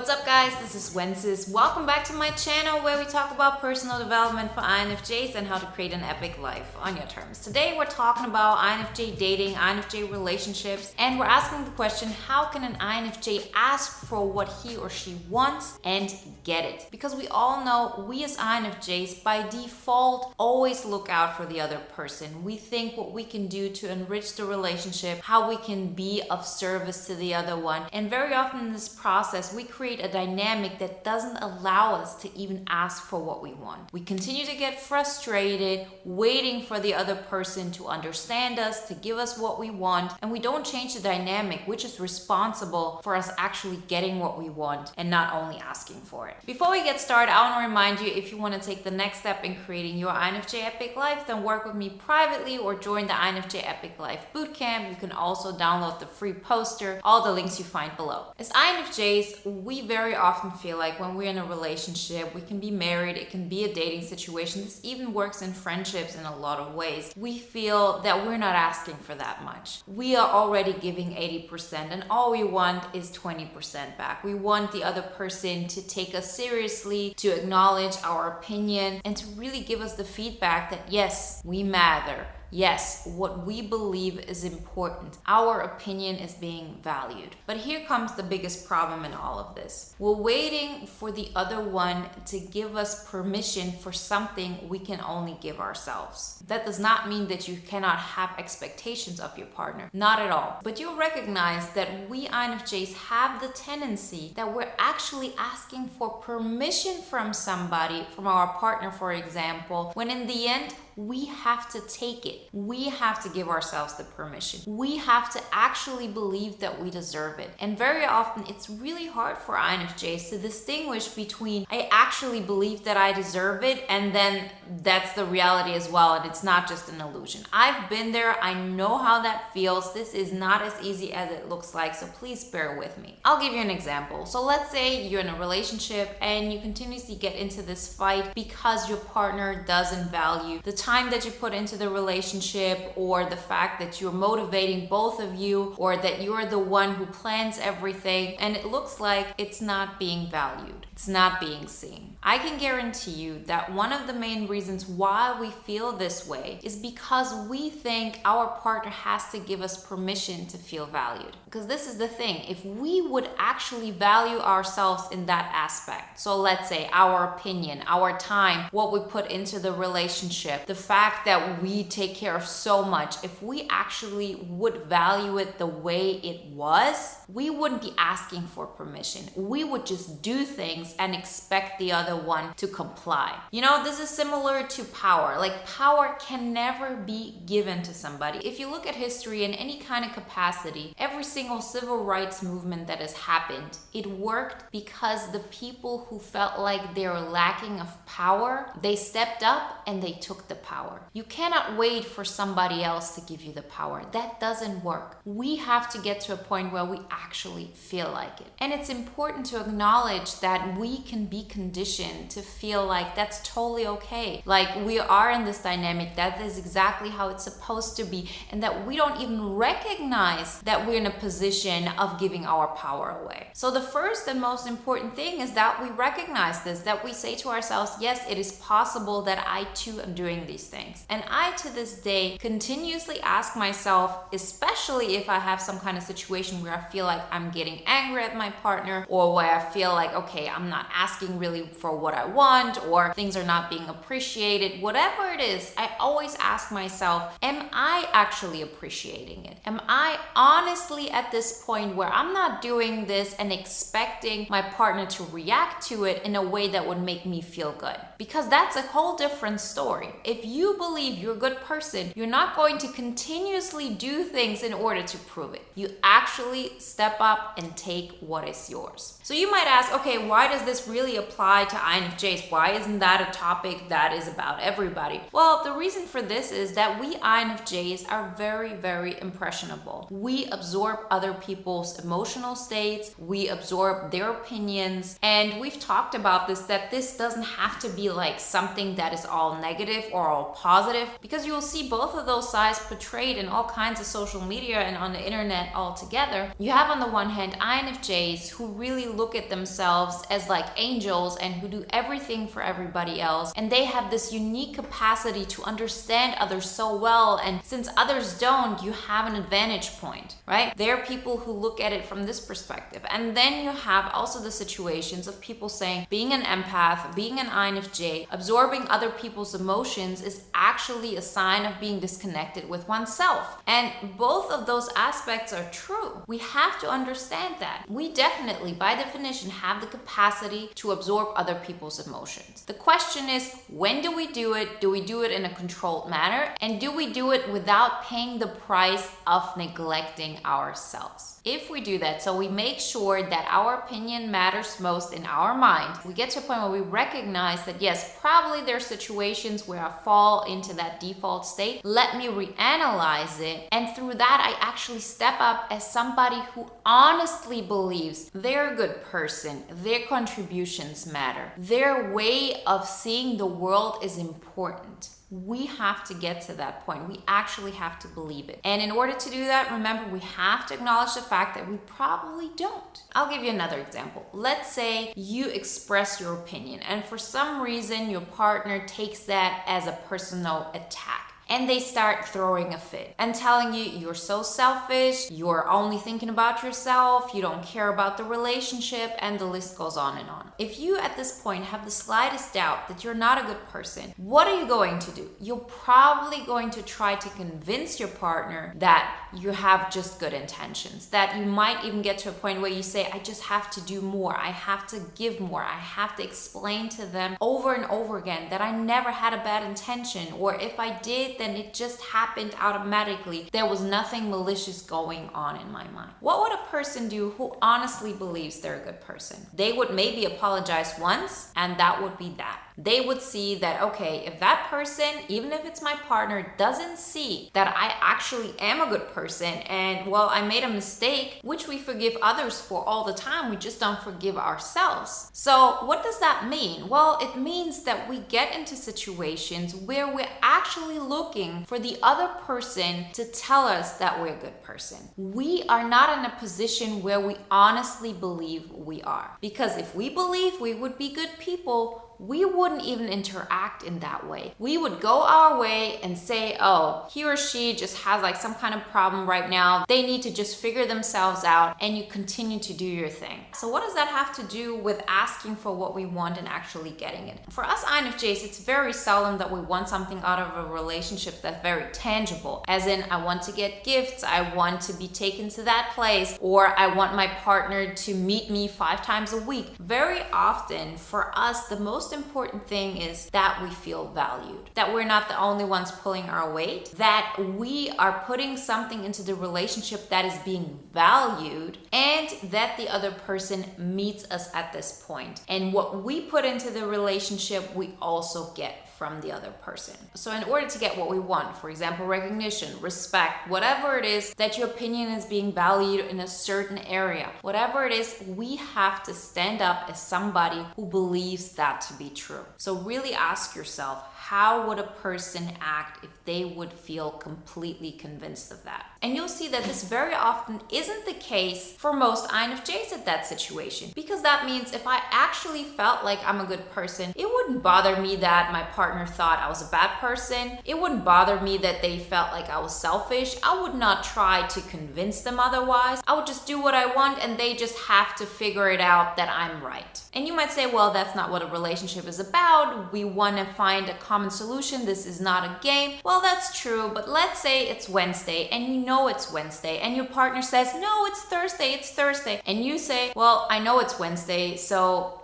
What's up guys, this is Wenzes. Welcome back to my channel where we talk about personal development for INFJs and how to create an epic life on your terms. Today we're talking about INFJ dating, INFJ relationships, and we're asking the question, how can an INFJ ask for what he or she wants and get it? Because we all know we as INFJs by default always look out for the other person. We think what we can do to enrich the relationship, how we can be of service to the other one, and very often in this process we create a dynamic that doesn't allow us to even ask for what we want. We continue to get frustrated, waiting for the other person to understand us, to give us what we want, and we don't change the dynamic, which is responsible for us actually getting what we want and not only asking for it. Before we get started, I want to remind you, if you want to take the next step in creating your INFJ Epic Life, then work with me privately or join the INFJ Epic Life Bootcamp. You can also download the free poster, all the links you find below. As INFJs, we very often feel like when we're in a relationship, we can be married, it can be a dating situation, this even works in friendships in a lot of ways. We feel that we're not asking for that much. We are already giving 80% and all we want is 20% back. We want the other person to take us seriously, to acknowledge our opinion, and to really give us the feedback that yes, we matter. Yes, what we believe is important. Our opinion is being valued. But here comes the biggest problem in all of this. We're waiting for the other one to give us permission for something we can only give ourselves. That does not mean that you cannot have expectations of your partner. Not at all. But you'll recognize that we INFJs have the tendency that we're actually asking for permission from somebody, from our partner, for example, when in the end, we have to take it. We have to give ourselves the permission. We have to actually believe that we deserve it. And very often it's really hard for INFJs to distinguish between I actually believe that I deserve it and then that's the reality as well and it's not just an illusion. I've been there. I know how that feels. This is not as easy as it looks like, so please bear with me. I'll give you an example. So let's say you're in a relationship and you continuously get into this fight because your partner doesn't value the time that you put into the relationship, or the fact that you're motivating both of you, or that you're the one who plans everything, and it looks like it's not being valued. It's not being seen. I can guarantee you that one of the main reasons why we feel this way is because we think our partner has to give us permission to feel valued. Because this is the thing, if we would actually value ourselves in that aspect, so let's say our opinion, our time, what we put into the relationship, the fact that we take care of so much, if we actually would value it the way it was, we wouldn't be asking for permission. We would just do things and expect the other one to comply. You know, this is similar to power. Like, power can never be given to somebody. If you look at history in any kind of capacity, every single civil rights movement that has happened, it worked because the people who felt like they were lacking of power, they stepped up and they took the power. You cannot wait for somebody else to give you the power. That doesn't work. We have to get to a point where we actually feel like it. And it's important to acknowledge that we can be conditioned to feel like that's totally okay. Like, we are in this dynamic, that is exactly how it's supposed to be, and that we don't even recognize that we're in a position of giving our power away. So the first and most important thing is that we recognize this, that we say to ourselves, yes, it is possible that I too am doing these things. And I, to this day, continuously ask myself, especially if I have some kind of situation where I feel like I'm getting angry at my partner, or where I feel like, okay, I'm not asking really for what I want, or things are not being appreciated, whatever it is, I always ask myself, am I actually appreciating it? Am I honestly at this point where I'm not doing this and expecting my partner to react to it in a way that would make me feel good? Because that's a whole different story. If you believe you're a good person, you're not going to continuously do things in order to prove it. You actually step up and take what is yours. So you might ask, okay, why does this really apply to INFJs? Why isn't that a topic that is about everybody? Well, the reason for this is that we INFJs are very, very impressionable. We absorb other people's emotional states, we absorb their opinions, and we've talked about this, that this doesn't have to be like something that is all negative or or all positive, because you will see both of those sides portrayed in all kinds of social media and on the internet altogether. You have on the one hand INFJs who really look at themselves as like angels and who do everything for everybody else, and they have this unique capacity to understand others so well, and since others don't, you have an advantage point, right? There are people who look at it from this perspective. And then you have also the situations of people saying being an empath, being an INFJ, absorbing other people's emotions is actually a sign of being disconnected with oneself. And both of those aspects are true. We have to understand that. We definitely, by definition, have the capacity to absorb other people's emotions. The question is, when do we do it? Do we do it in a controlled manner? And do we do it without paying the price of neglecting ourselves? If we do that, so we make sure that our opinion matters most in our mind, we get to a point where we recognize that yes, probably there are situations where I fall into that default state. Let me reanalyze it. And through that, I actually step up as somebody who honestly believes they're a good person, their contributions matter, their way of seeing the world is important. We have to get to that point. We actually have to believe it. And in order to do that, remember, we have to acknowledge the fact that we probably don't. I'll give you another example. Let's say you express your opinion, and for some reason, your partner takes that as a personal attack. And they start throwing a fit and telling you you're so selfish, you're only thinking about yourself, you don't care about the relationship, and the list goes on and on. If you at this point have the slightest doubt that you're not a good person, what are you going to do? You're probably going to try to convince your partner that you have just good intentions, that you might even get to a point where you say, I just have to do more, I have to give more, I have to explain to them over and over again that I never had a bad intention, or if I did, then it just happened automatically. There was nothing malicious going on in my mind. What would a person do who honestly believes they're a good person? They would maybe apologize once, and that would be that. They would see that, okay, if that person, even if it's my partner, doesn't see that I actually am a good person and, well, I made a mistake, which we forgive others for all the time, we just don't forgive ourselves. So what does that mean? Well, it means that we get into situations where we're actually looking for the other person to tell us that we're a good person. We are not in a position where we honestly believe we are. Because if we believe we would be good people, we wouldn't even interact in that way. We would go our way and say, oh, he or she just has like some kind of problem right now. They need to just figure themselves out, and you continue to do your thing. So what does that have to do with asking for what we want and actually getting it? For us INFJs, it's very seldom that we want something out of a relationship that's very tangible. As in, I want to get gifts, I want to be taken to that place, or I want my partner to meet me 5 times a week. Very often for us, the most important thing is that we feel valued, that we're not the only ones pulling our weight, that we are putting something into the relationship that is being valued, and that the other person meets us at this point. And what we put into the relationship, we also get from the other person. So in order to get what we want, for example, recognition, respect, whatever it is that your opinion is being valued in a certain area, whatever it is, we have to stand up as somebody who believes that to be true. So really ask yourself, how would a person act if they would feel completely convinced of that? And you'll see that this very often isn't the case for most INFJs at that situation, because that means if I actually felt like I'm a good person, it wouldn't bother me that my partner thought I was a bad person. It wouldn't bother me that they felt like I was selfish. I would not try to convince them otherwise. I would just do what I want, and they just have to figure it out that I'm right. And you might say, well, that's not what a relationship is about. We want to find a common solution. This is not a game. Well, that's true, but let's say it's Wednesday and you know it's Wednesday, and your partner says, no, it's Thursday. And you say, well, I know it's Wednesday, so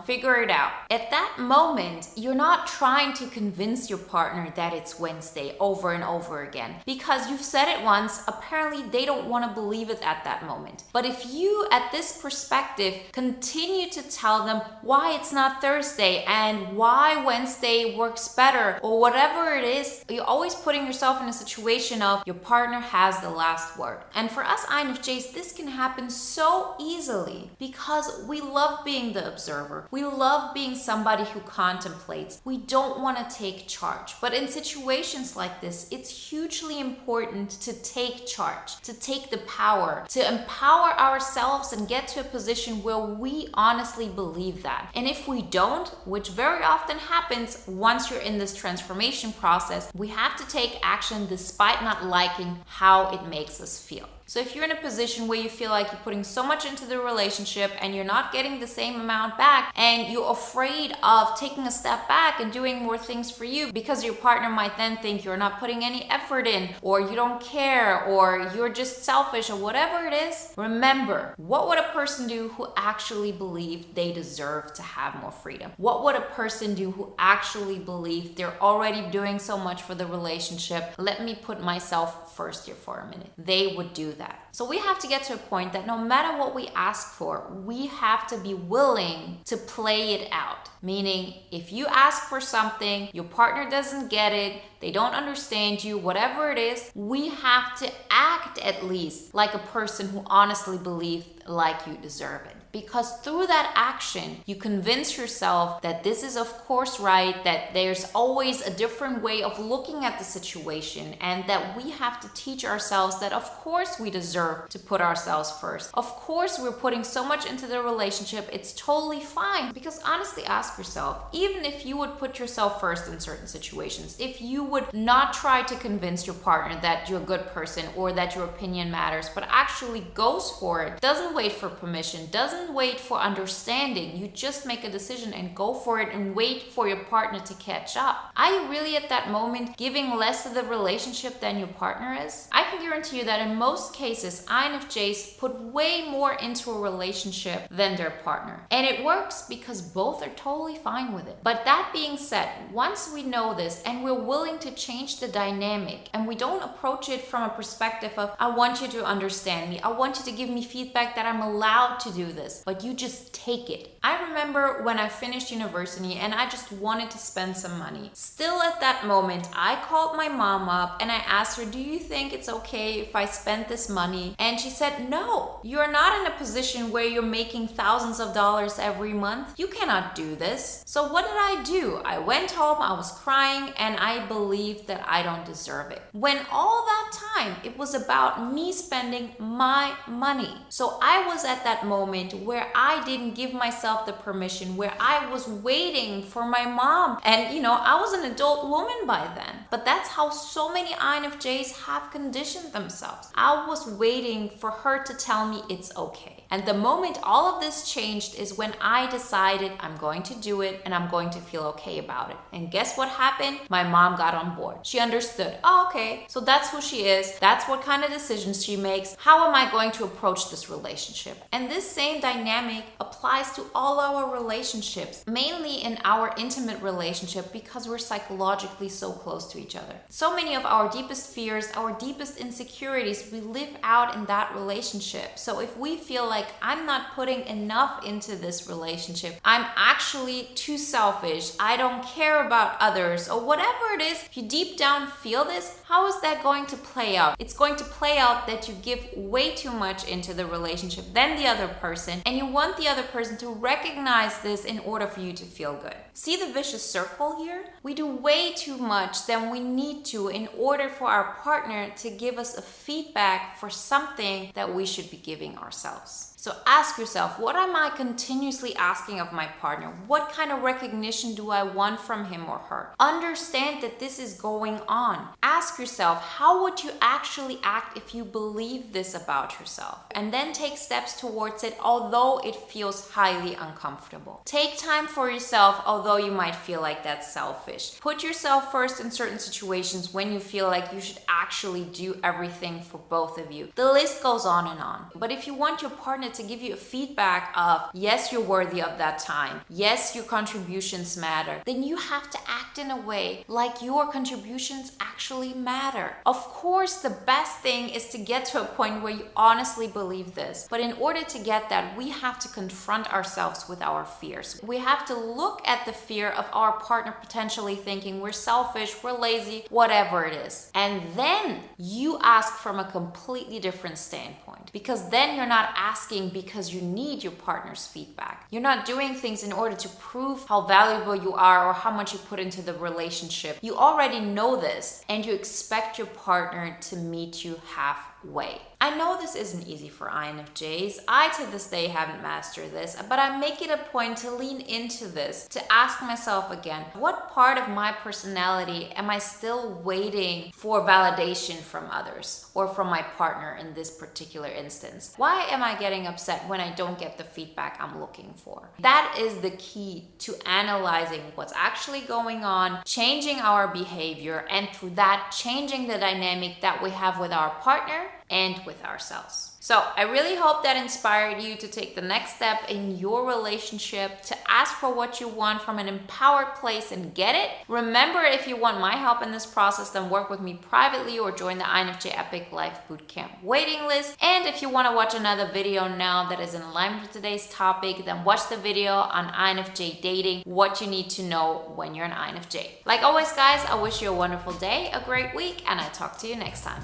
figure it out. At that moment, you're not trying to convince your partner that it's Wednesday over and over again, because you've said it once. Apparently, they don't want to believe it at that moment. But if you, at this perspective, continue to tell them why it's not Thursday and why Wednesday works better, or whatever it is, you're always putting yourself in a situation of your partner has the last word. And for us INFJs, this can happen so easily because we love being the observer. observer. We love being somebody who contemplates. We don't want to take charge. But in situations like this, it's hugely important to take charge, to take the power, to empower ourselves and get to a position where we honestly believe that. And if we don't, which very often happens once you're in this transformation process, we have to take action despite not liking how it makes us feel. So if you're in a position where you feel like you're putting so much into the relationship and you're not getting the same amount back, and you're afraid of taking a step back and doing more things for you because your partner might then think you're not putting any effort in, or you don't care, or you're just selfish, or whatever it is, remember, what would a person do who actually believed they deserve to have more freedom? What would a person do who actually believed they're already doing so much for the relationship? Let me put myself first here for a minute. They would do that. So we have to get to a point that no matter what we ask for, we have to be willing to play it out. Meaning, if you ask for something, your partner doesn't get it, they don't understand you, whatever it is, we have to act at least like a person who honestly believes like you deserve it. Because through that action, you convince yourself that this is of course right, that there's always a different way of looking at the situation, and that we have to teach ourselves that of course we deserve to put ourselves first. Of course we're putting so much into the relationship, it's totally fine. Because honestly, ask yourself, even if you would put yourself first in certain situations, if you would not try to convince your partner that you're a good person or that your opinion matters, but actually goes for it, doesn't wait for permission, doesn't wait for understanding, you just make a decision and go for it and wait for your partner to catch up. Are you really at that moment giving less to the relationship than your partner is? I can guarantee you that in most cases, INFJs put way more into a relationship than their partner. And it works because both are totally fine with it. But that being said, once we know this and we're willing to change the dynamic, and we don't approach it from a perspective of, I want you to understand me, I want you to give me feedback that I'm allowed to do this, but you just take it. I remember when I finished university and I just wanted to spend some money. Still at that moment, I called my mom up and I asked her, do you think it's okay if I spend this money? And she said, no, you're not in a position where you're making thousands of dollars every month. You cannot do this. So what did I do? I went home, I was crying, and I believed that I don't deserve it. When all that time, it was about me spending my money. So I was at that moment where I didn't give myself the permission, where I was waiting for my mom. And I was an adult woman by then. But that's how so many INFJs have conditioned themselves. I was waiting for her to tell me it's okay. And the moment all of this changed is when I decided I'm going to do it and I'm going to feel okay about it. And guess what happened? My mom got on board. She understood. Oh, okay, so that's who she is. That's what kind of decisions she makes. How am I going to approach this relationship? And this same dynamic applies to all our relationships, mainly in our intimate relationship, because we're psychologically so close to each other. So many of our deepest fears, our deepest insecurities, we live out in that relationship. So if we feel like I'm not putting enough into this relationship, I'm actually too selfish, I don't care about others, or whatever it is, if you deep down feel this, how is that going to play out? It's going to play out that you give way too much into the relationship than the other person, and you want the other person to recognize this in order for you to feel good. See the vicious circle here? We do way too much than we need to in order for our partner to give us a feedback for something that we should be giving ourselves. So ask yourself, what am I continuously asking of my partner? What kind of recognition do I want from him or her? Understand that this is going on. Ask yourself, how would you actually act if you believe this about yourself? And then take steps towards it, although it feels highly uncomfortable. Take time for yourself, although you might feel like that's selfish. Put yourself first in certain situations when you feel like you should actually do everything for both of you. The list goes on and on. But if you want your partner to give you a feedback of, yes, you're worthy of that time, yes, your contributions matter, then you have to act in a way like your contributions actually matter. Of course, the best thing is to get to a point where you honestly believe this. But in order to get that, we have to confront ourselves with our fears. We have to look at the fear of our partner potentially thinking we're selfish, we're lazy, whatever it is. And then you ask from a completely different standpoint, because then you're not asking asking because you need your partner's feedback. You're not doing things in order to prove how valuable you are or how much you put into the relationship. You already know this and you expect your partner to meet you halfway. I know this isn't easy for INFJs. I to this day haven't mastered this, but I make it a point to lean into this, to ask myself again, what part of my personality am I still waiting for validation from others or from my partner in this particular instance? Why am I getting upset when I don't get the feedback I'm looking for? That is the key to analyzing what's actually going on, changing our behavior, and through that, changing the dynamic that we have with our partner and with ourselves. So I really hope that inspired you to take the next step in your relationship, to ask for what you want from an empowered place and get it. Remember, if you want my help in this process, then work with me privately or join the INFJ Epic Life Bootcamp waiting list. And if you want to watch another video now that is in alignment with today's topic, then watch the video on INFJ dating, what you need to know when you're an INFJ. Like always, guys, I wish you a wonderful day, a great week, and I'll talk to you next time.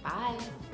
Bye.